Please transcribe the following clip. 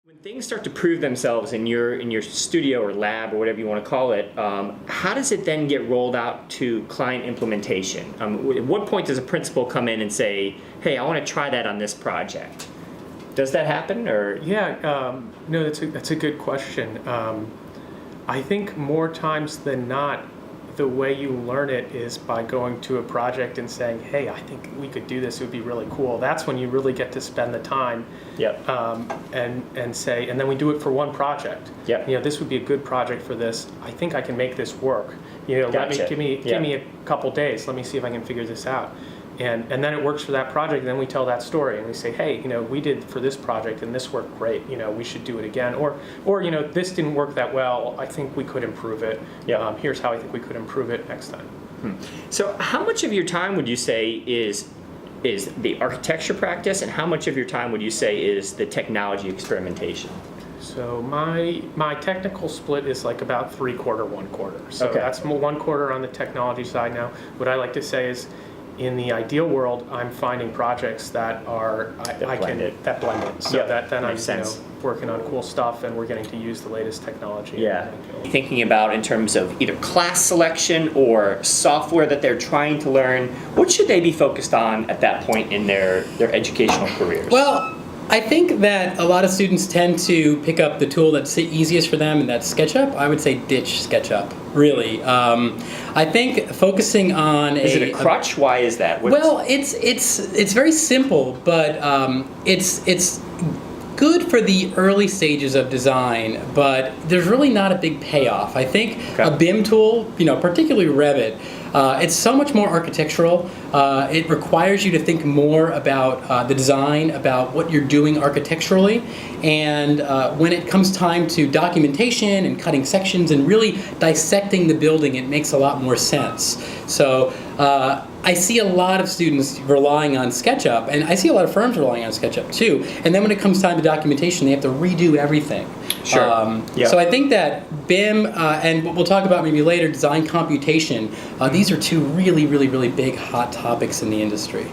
When things start to prove themselves in your studio or lab or whatever you want to call it, how does it then get rolled out to client implementation? At what point does a principal come in and say, "Hey, I want to try that on this project"? Does that happen, or? Yeah, no, that's a good question. I think more times than not, the way you learn it is by going to a project and saying, "Hey, I think we could do this. It would be really cool." That's when you really get to spend the time. Yep. And say, and then we do it for one project. Yep. This would be a good project for this. I think I can make this work. Gotcha. Give me a couple days. Let me see if I can figure this out. And then it works for that project, and then we tell that story and we say, "Hey, we did for this project and this worked great. We should do it again." Or this didn't work that well. I think we could improve it. Yep. Here's how I think we could improve it next time. So how much of your time would you say is the architecture practice, and how much of your time would you say is the technology experimentation? So my technical split is like about 3/4, 1/4. So Okay. that's 1/4 on the technology side now. What I like to say is, in the ideal world, I'm finding projects that are blend it. So Yep, then I'm makes sense. working on cool stuff, and we're getting to use the latest technology. Yeah. Thinking about in terms of either class selection or software that they're trying to learn, what should they be focused on at that point in their educational careers? Well, I think that a lot of students tend to pick up the tool that's the easiest for them, and that's SketchUp. I would say ditch SketchUp, really. I think focusing on is it a crutch? Why is that? Well, it's very simple, but it's good for the early stages of design, but there's really not a big payoff. I think a BIM tool, particularly Revit, it's so much more architectural. It requires you to think more about the design, about what you're doing architecturally, and when it comes time to documentation and cutting sections and really dissecting the building, it makes a lot more sense. So I see a lot of students relying on SketchUp, and I see a lot of firms relying on SketchUp too. And then when it comes time to documentation, they have to redo everything. Sure. So I think that BIM and what we'll talk about maybe later, design computation, these are two really, really, really big hot topics in the industry.